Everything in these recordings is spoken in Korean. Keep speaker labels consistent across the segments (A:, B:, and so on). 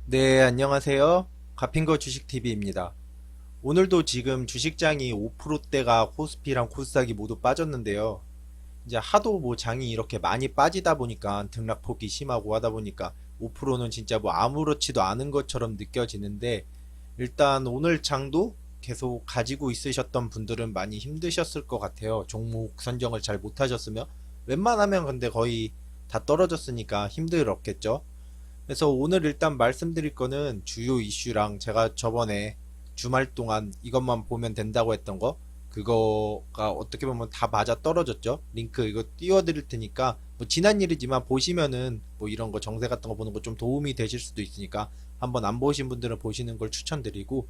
A: 네, 안녕하세요. 가핑거 주식TV입니다. 오늘도 지금 주식장이 5%대가 코스피랑 코스닥이 모두 빠졌는데요. 이제 하도 뭐 장이 이렇게 많이 빠지다 보니까 등락폭이 심하고 하다 보니까 5%는 진짜 뭐 아무렇지도 않은 것처럼 느껴지는데, 일단 오늘 장도 계속 가지고 있으셨던 분들은 많이 힘드셨을 것 같아요. 종목 선정을 잘 못하셨으면. 웬만하면 근데 거의 다 떨어졌으니까 힘들었겠죠. 그래서 오늘 일단 말씀드릴 거는 주요 이슈랑 제가 저번에 주말 동안 이것만 보면 된다고 했던 거, 그거가 어떻게 보면 다 맞아 떨어졌죠. 링크 이거 띄워드릴 테니까 뭐 지난 일이지만 보시면은 뭐 이런 거 정세 같은 거 보는 거 좀 도움이 되실 수도 있으니까 한번 안 보신 분들은 보시는 걸 추천드리고,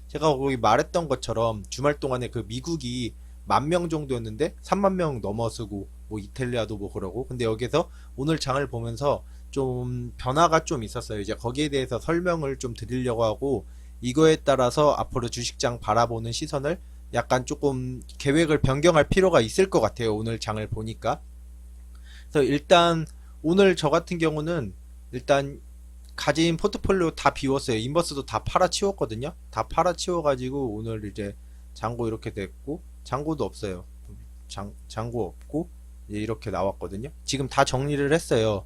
A: 제가 거기 말했던 것처럼 주말 동안에 그 미국이 10,000명 정도였는데 30,000명 넘어서고, 뭐 이탈리아도 뭐 그러고, 근데 여기서 오늘 장을 보면서 좀 변화가 좀 있었어요. 이제 거기에 대해서 설명을 좀 드리려고 하고, 이거에 따라서 앞으로 주식장 바라보는 시선을 약간 조금 계획을 변경할 필요가 있을 것 같아요. 오늘 장을 보니까. 그래서 일단 오늘 저 같은 경우는 일단 가진 포트폴리오 다 비웠어요. 인버스도 다 팔아치웠거든요. 다 팔아치워가지고 오늘 이제 잔고 이렇게 됐고, 잔고도 없어요. 잔고 없고, 이제 이렇게 나왔거든요. 지금 다 정리를 했어요.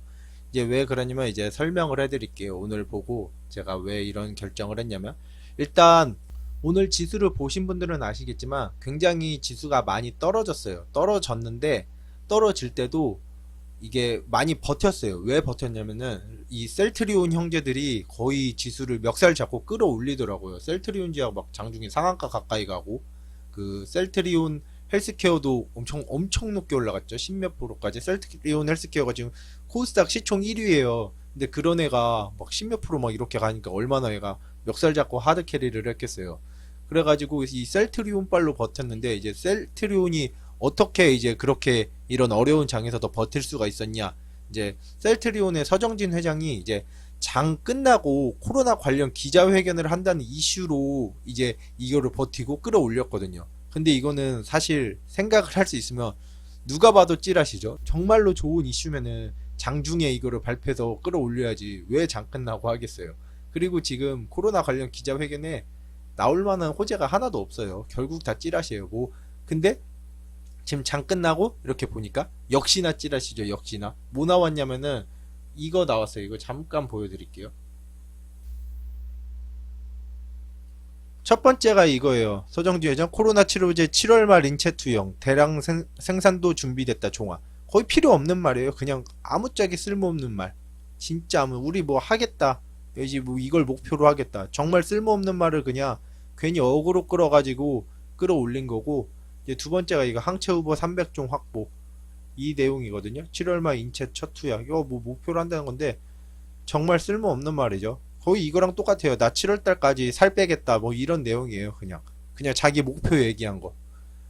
A: 이제 왜 그러냐면 이제 설명을 해드릴게요. 오늘 보고 제가 왜 이런 결정을 했냐면, 일단 오늘 지수를 보신 분들은 아시겠지만 굉장히 지수가 많이 떨어졌어요. 떨어졌는데 떨어질 때도 이게 많이 버텼어요. 왜 버텼냐면은 이 셀트리온 형제들이 거의 지수를 멱살 잡고 끌어올리더라고요. 셀트리온 지역 막 장중에 상한가 가까이 가고, 그 셀트리온 헬스케어도 엄청 높게 올라갔죠. 10몇 프로까지. 셀트리온 헬스케어가 지금 코스닥 시총 1위에요. 근데 그런 애가 막 10몇 프로 막 이렇게 가니까 얼마나 애가 멱살 잡고 하드 캐리를 했겠어요. 그래가지고 이 셀트리온 빨로 버텼는데, 이제 셀트리온이 어떻게 이제 그렇게 이런 어려운 장에서 더 버틸 수가 있었냐. 이제 셀트리온의 서정진 회장이 이제 장 끝나고 코로나 관련 기자회견을 한다는 이슈로 이제 이거를 버티고 끌어올렸거든요. 근데 이거는 사실 생각을 할 수 있으면 누가 봐도 찌라시죠. 정말로 좋은 이슈면은 장중에 이거를 발표해서 끌어올려야지 왜 장 끝나고 하겠어요. 그리고 지금 코로나 관련 기자회견에 나올 만한 호재가 하나도 없어요. 결국 다 찌라시예요. 뭐 근데 지금 장 끝나고 이렇게 보니까 역시나 찌라시죠. 역시나 뭐 나왔냐면은 이거 나왔어요. 이거 잠깐 보여드릴게요. 첫 번째가 이거예요. 서정주 회장 코로나 치료제 7월 말 인체 투영 대량 생산도 준비됐다 종화. 거의 필요 없는 말이에요. 그냥 아무짝에 쓸모없는 말. 진짜 우리 뭐 하겠다. 여기 뭐 이걸 목표로 하겠다. 정말 쓸모없는 말을 그냥 괜히 어그로 끌어가지고 끌어올린 거고. 이제 두 번째가 이거 항체 후보 300종 확보. 이 내용이거든요. 7월 말 인체 첫 투약. 이거 뭐 목표로 한다는 건데 정말 쓸모없는 말이죠. 거의 이거랑 똑같아요. 나 7월 달까지 살 빼겠다. 뭐 이런 내용이에요. 그냥 자기 목표 얘기한 거.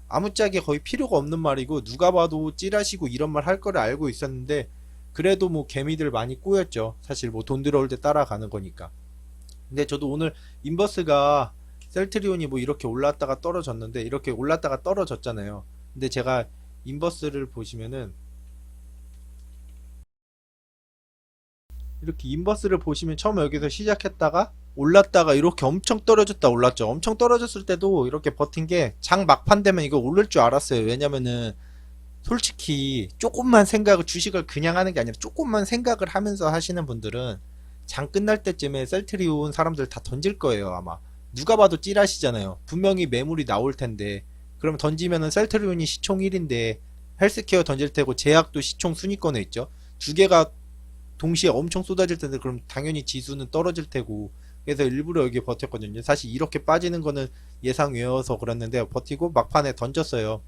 A: 아무짝에 거의 필요가 없는 말이고, 누가 봐도 찌라시고 이런 말 할 거를 알고 있었는데, 그래도 뭐 개미들 많이 꼬였죠. 사실 뭐 돈 들어올 때 따라가는 거니까. 근데 저도 오늘 인버스가 셀트리온이 뭐 이렇게 올랐다가 떨어졌는데, 이렇게 올랐다가 떨어졌잖아요. 근데 제가 인버스를 보시면은, 이렇게 인버스를 보시면 처음에 여기서 시작했다가 올랐다가 이렇게 엄청 떨어졌다 올랐죠. 엄청 떨어졌을 때도 이렇게 버틴 게 장 막판 되면 이거 오를 줄 알았어요. 왜냐면은 솔직히 조금만 생각을, 주식을 그냥 하는 게 아니라 조금만 생각을 하면서 하시는 분들은 장 끝날 때쯤에 셀트리온 사람들 다 던질 거예요. 아마 누가 봐도 찌라시잖아요. 분명히 매물이 나올 텐데, 그럼 던지면은 셀트리온이 시총 1인데 헬스케어 던질 테고 제약도 시총 순위권에 있죠. 두 개가 동시에 엄청 쏟아질 텐데 그럼 당연히 지수는 떨어질 테고, 그래서 일부러 여기 버텼거든요. 사실 이렇게 빠지는 거는 예상 외여서 그랬는데 버티고 막판에 던졌어요.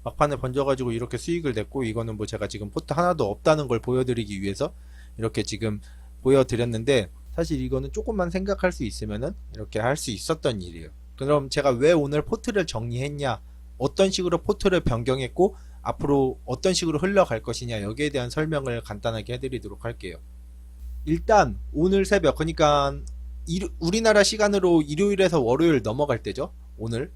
A: 막판에 번져가지고 이렇게 수익을 냈고, 이거는 뭐 제가 지금 포트 하나도 없다는 걸 보여드리기 위해서 이렇게 지금 보여드렸는데, 사실 이거는 조금만 생각할 수 있으면은 이렇게 할 수 있었던 일이에요. 그럼 제가 왜 오늘 포트를 정리했냐, 어떤 식으로 포트를 변경했고 앞으로 어떤 식으로 흘러갈 것이냐, 여기에 대한 설명을 간단하게 해드리도록 할게요. 일단 오늘 새벽, 그러니까 우리나라 시간으로 일요일에서 월요일 넘어갈 때죠. 오늘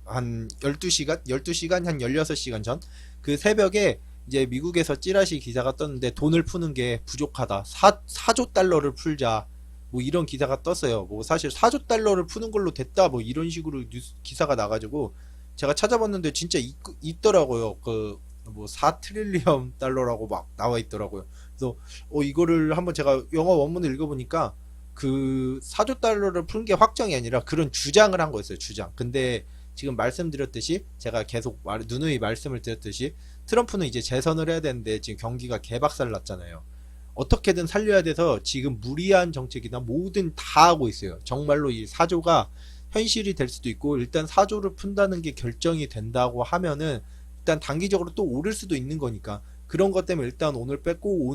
A: 한 12시간 한 16시간 전 그 새벽에 이제 미국에서 찌라시 기사가 떴는데, 돈을 푸는 게 부족하다. 4조 달러를 풀자. 뭐 이런 기사가 떴어요. 뭐 사실 4조 달러를 푸는 걸로 됐다 뭐 이런 식으로 뉴스 기사가 나가지고 제가 찾아봤는데 진짜 있더라고요. 그 뭐 4트릴리언 달러라고 막 나와 있더라고요. 그래서 이거를 한번 제가 영어 원문을 읽어보니까 그 4조 달러를 푼 게 확정이 아니라 그런 주장을 한 거였어요. 주장. 근데 지금 말씀드렸듯이 제가 계속 누누이 말씀을 드렸듯이 트럼프는 이제 재선을 해야 되는데 지금 경기가 개박살 났잖아요. 어떻게든 살려야 돼서 지금 무리한 정책이나 뭐든 다 하고 있어요. 정말로 이 4조가 현실이 될 수도 있고 일단 4조를 푼다는 게 결정이 된다고 하면은 일단 단기적으로 또 오를 수도 있는 거니까 그런 것 때문에 일단 오늘 뺐고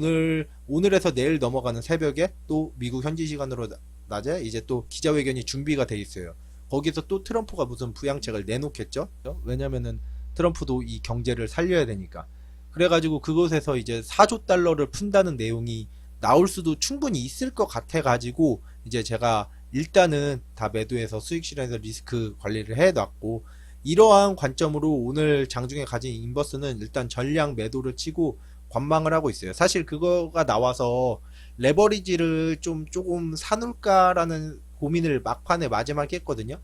A: 오늘에서 내일 넘어가는 새벽에 또 미국 현지 시간으로 낮에 이제 또 기자회견이 준비가 돼 있어요. 거기서 또 트럼프가 무슨 부양책을 내놓겠죠? 왜냐면은 트럼프도 이 경제를 살려야 되니까. 그래가지고 그곳에서 이제 4조 달러를 푼다는 내용이 나올 수도 충분히 있을 것 같아가지고 이제 제가 일단은 다 매도해서 수익 실현해서 리스크 관리를 해놨고 이러한 관점으로 오늘 장중에 가진 인버스는 일단 전량 매도를 치고 관망을 하고 있어요. 사실 그거가 나와서 레버리지를 조금 사놓을까라는 고민을 막판에 마지막에 했거든요.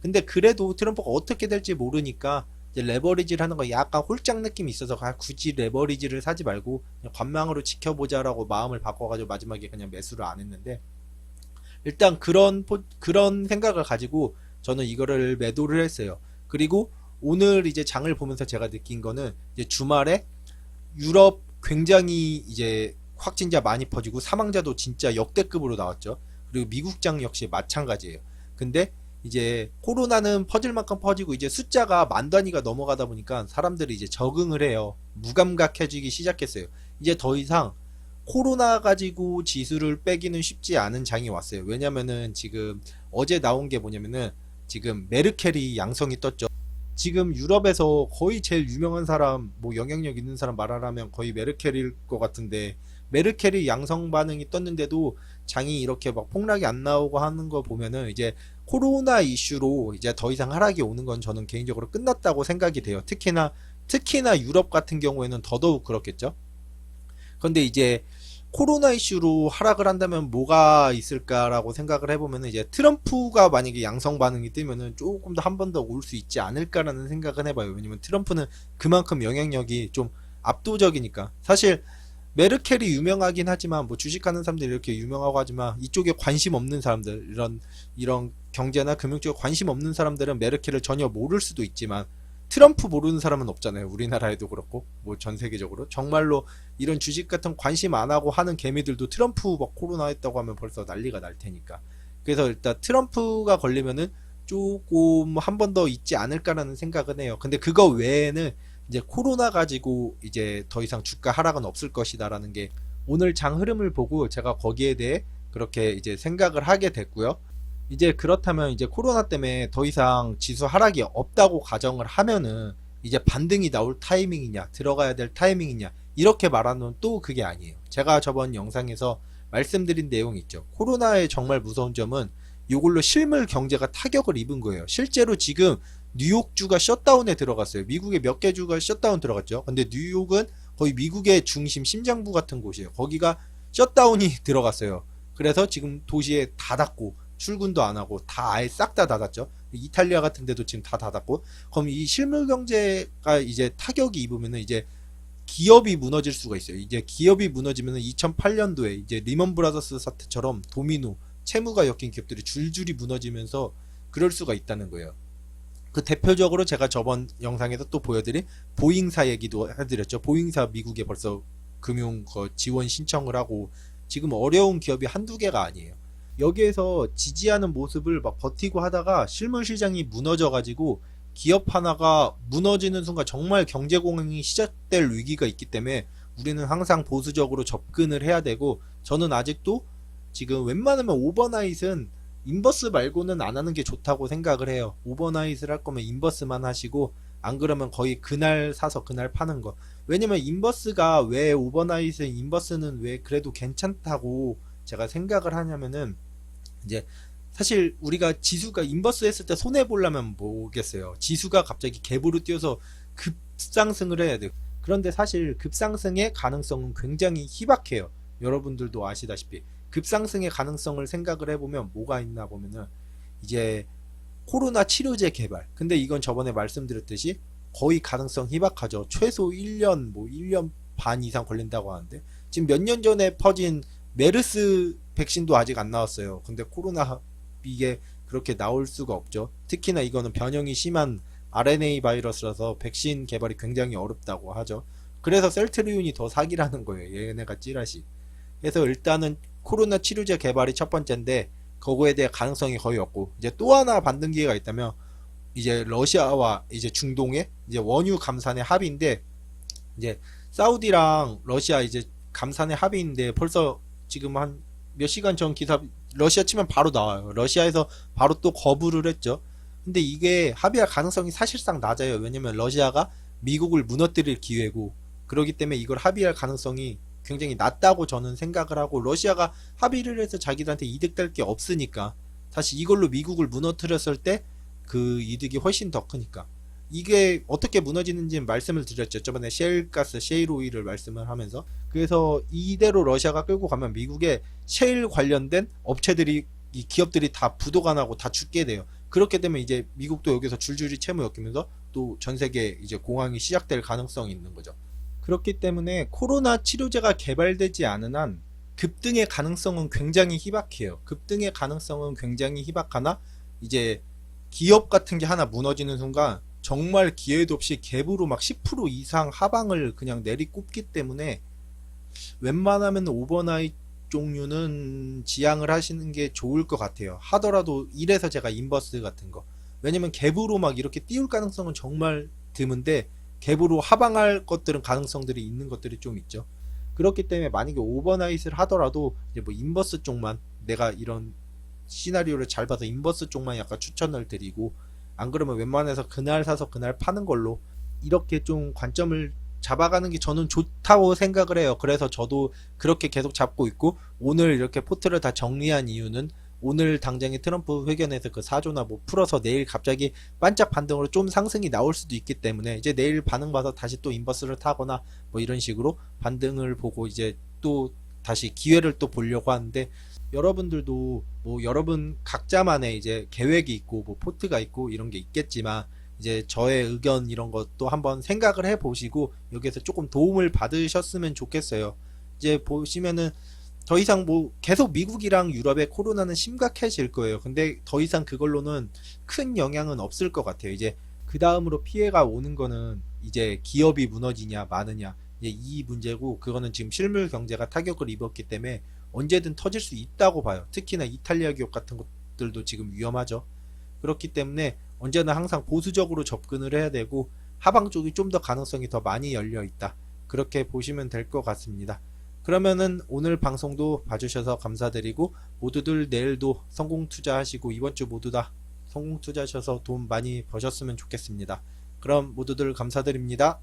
A: 근데 그래도 트럼프가 어떻게 될지 모르니까 이제 레버리지를 하는 거 약간 홀짝 느낌이 있어서 굳이 레버리지를 사지 말고 그냥 관망으로 지켜보자라고 마음을 바꿔가지고 마지막에 그냥 매수를 안 했는데 일단 그런 생각을 가지고 저는 이거를 매도를 했어요. 그리고 오늘 이제 장을 보면서 제가 느낀 거는 이제 주말에 유럽 굉장히 이제 확진자 많이 퍼지고 사망자도 진짜 역대급으로 나왔죠. 그리고 미국장 역시 마찬가지예요. 근데 이제 코로나는 퍼질 만큼 퍼지고 이제 숫자가 만 단위가 넘어가다 보니까 사람들이 이제 적응을 해요. 무감각해지기 시작했어요. 이제 더 이상 코로나 가지고 지수를 빼기는 쉽지 않은 장이 왔어요. 왜냐면은 지금 어제 나온 게 뭐냐면은 지금 메르켈이 양성이 떴죠. 지금 유럽에서 거의 제일 유명한 사람, 뭐 영향력 있는 사람 말하라면 거의 메르켈일 것 같은데 메르켈이 양성 반응이 떴는데도 장이 이렇게 막 폭락이 안 나오고 하는 거 보면은 이제 코로나 이슈로 이제 더 이상 하락이 오는 건 저는 개인적으로 끝났다고 생각이 돼요. 특히나 유럽 같은 경우에는 더더욱 그렇겠죠. 그런데 이제 코로나 이슈로 하락을 한다면 뭐가 있을까라고 생각을 해보면 이제 트럼프가 만약에 양성 반응이 뜨면은 조금 더 한 번 더 올 수 있지 않을까라는 생각은 해봐요. 왜냐면 트럼프는 그만큼 영향력이 좀 압도적이니까. 사실 메르켈이 유명하긴 하지만 뭐 주식하는 사람들이 이렇게 유명하고 하지만 이쪽에 관심 없는 사람들 이런 경제나 금융 쪽에 관심 없는 사람들은 메르켈을 전혀 모를 수도 있지만 트럼프 모르는 사람은 없잖아요. 우리나라에도 그렇고 뭐 전 세계적으로 정말로 이런 주식 같은 관심 안 하고 하는 개미들도 트럼프 막 코로나 했다고 하면 벌써 난리가 날 테니까. 그래서 일단 트럼프가 걸리면은 조금 한 번 더 있지 않을까라는 생각은 해요. 근데 그거 외에는 이제 코로나 가지고 이제 더 이상 주가 하락은 없을 것이다라는 게 오늘 장 흐름을 보고 제가 거기에 대해 그렇게 이제 생각을 하게 됐고요. 이제 그렇다면 이제 코로나 때문에 더 이상 지수 하락이 없다고 가정을 하면은 이제 반등이 나올 타이밍이냐, 들어가야 될 타이밍이냐, 이렇게 말하면 또 그게 아니에요. 제가 저번 영상에서 말씀드린 내용이 있죠. 코로나의 정말 무서운 점은 이걸로 실물 경제가 타격을 입은 거예요. 실제로 지금 뉴욕주가 셧다운에 들어갔어요. 미국의 몇 개 주가 셧다운 들어갔죠. 근데 뉴욕은 거의 미국의 중심 심장부 같은 곳이에요. 거기가 셧다운이 들어갔어요. 그래서 지금 도시에 닫았고 출근도 안 하고 다 아예 싹 다 닫았죠. 이탈리아 같은 데도 지금 다 닫았고. 그럼 이 실물 경제가 이제 타격이 입으면은 이제 기업이 무너질 수가 있어요. 이제 기업이 무너지면은 2008년도에 이제 리먼 브라더스 사태처럼 도미노 채무가 엮인 기업들이 줄줄이 무너지면서 그럴 수가 있다는 거예요. 그 대표적으로 제가 저번 영상에서 또 보여드린 보잉사 얘기도 해드렸죠. 보잉사 미국에 벌써 금융 지원 신청을 하고 지금 어려운 기업이 한두 개가 아니에요. 여기에서 지지하는 모습을 막 버티고 하다가 실물 시장이 무너져 가지고 기업 하나가 무너지는 순간 정말 경제공황이 시작될 위기가 있기 때문에 우리는 항상 보수적으로 접근을 해야 되고 저는 아직도 지금 웬만하면 오버나잇은 인버스 말고는 안 하는 게 좋다고 생각을 해요. 오버나잇을 할 거면 인버스만 하시고 안 그러면 거의 그날 사서 그날 파는 거. 왜냐면 인버스가 왜 오버나잇은 인버스는 왜 그래도 괜찮다고 제가 생각을 하냐면은 이제 사실 우리가 지수가 인버스 했을 때 손해 보려면 뭐겠어요. 지수가 갑자기 갭으로 뛰어서 급상승을 해야 돼요. 그런데 사실 급상승의 가능성은 굉장히 희박해요. 여러분들도 아시다시피 급상승의 가능성을 생각을 해보면 뭐가 있나 보면은 이제 코로나 치료제 개발. 근데 이건 저번에 말씀드렸듯이 거의 가능성 희박하죠. 최소 1년, 뭐 1년 반 이상 걸린다고 하는데 지금 몇 년 전에 퍼진 메르스 백신도 아직 안 나왔어요. 근데 코로나 이게 그렇게 나올 수가 없죠. 특히나 이거는 변형이 심한 RNA 바이러스라서 백신 개발이 굉장히 어렵다고 하죠. 그래서 셀트리온이 더 사기라는 거예요. 얘네가 찌라시. 그래서 일단은 코로나 치료제 개발이 첫 번째인데 그거에 대해 가능성이 거의 없고 이제 또 하나 받는 기회가 있다면 이제 러시아와 이제 중동의 이제 원유 감산의 합의인데 이제 사우디랑 러시아 이제 감산의 합의인데 벌써 지금 한 몇 시간 전 기사 러시아 치면 바로 나와요. 러시아에서 바로 또 거부를 했죠. 근데 이게 합의할 가능성이 사실상 낮아요. 왜냐면 러시아가 미국을 무너뜨릴 기회고 그렇기 때문에 이걸 합의할 가능성이 굉장히 낮다고 저는 생각을 하고 러시아가 합의를 해서 자기들한테 이득될 게 없으니까 사실 이걸로 미국을 무너뜨렸을 때 그 이득이 훨씬 더 크니까 이게 어떻게 무너지는지 말씀을 드렸죠. 저번에 셰일가스, 셰일 오일을 말씀을 하면서 그래서 이대로 러시아가 끌고 가면 미국의 셰일 관련된 업체들이 이 기업들이 다 부도가 나고 다 죽게 돼요. 그렇게 되면 이제 미국도 여기서 줄줄이 채무 엮이면서 또 전 세계 이제 공황이 시작될 가능성이 있는 거죠. 그렇기 때문에 코로나 치료제가 개발되지 않은 한 급등의 가능성은 굉장히 희박해요. 급등의 가능성은 굉장히 희박하나 이제 기업 같은 게 하나 무너지는 순간 정말 기회도 없이 갭으로 막 10% 이상 하방을 그냥 내리꼽기 때문에 웬만하면 오버나잇 종류는 지양을 하시는 게 좋을 것 같아요. 하더라도 이래서 제가 인버스 같은 거 왜냐면 갭으로 막 이렇게 띄울 가능성은 정말 드문데 갭으로 하방할 것들은 가능성들이 있는 것들이 좀 있죠. 그렇기 때문에 만약에 오버나잇을 하더라도 이제 뭐 인버스 쪽만 내가 이런 시나리오를 잘 봐서 인버스 쪽만 약간 추천을 드리고 안 그러면 웬만해서 그날 사서 그날 파는 걸로 이렇게 좀 관점을 잡아가는 게 저는 좋다고 생각을 해요. 그래서 저도 그렇게 계속 잡고 있고 오늘 이렇게 포트를 다 정리한 이유는 오늘 당장에 트럼프 회견에서 그 4조나 뭐 풀어서 내일 갑자기 반짝 반등으로 좀 상승이 나올 수도 있기 때문에 이제 내일 반응 봐서 다시 또 인버스를 타거나 뭐 이런 식으로 반등을 보고 이제 또 다시 기회를 또 보려고 하는데 여러분들도 뭐 여러분 각자만의 이제 계획이 있고 뭐 포트가 있고 이런 게 있겠지만 이제 저의 의견 이런 것도 한번 생각을 해 보시고 여기에서 조금 도움을 받으셨으면 좋겠어요. 이제 보시면은 더 이상 뭐 계속 미국이랑 유럽의 코로나는 심각해질 거예요. 근데 더 이상 그걸로는 큰 영향은 없을 것 같아요. 이제 그 다음으로 피해가 오는 거는 이제 기업이 무너지냐 마느냐 이제 이 문제고 그거는 지금 실물 경제가 타격을 입었기 때문에 언제든 터질 수 있다고 봐요. 특히나 이탈리아 기업 같은 것들도 지금 위험하죠. 그렇기 때문에 언제나 항상 보수적으로 접근을 해야 되고 하방 쪽이 좀 더 가능성이 더 많이 열려 있다. 그렇게 보시면 될 것 같습니다. 그러면은 오늘 방송도 봐주셔서 감사드리고 모두들 내일도 성공 투자하시고 이번 주 모두 다 성공 투자하셔서 돈 많이 버셨으면 좋겠습니다. 그럼 모두들 감사드립니다.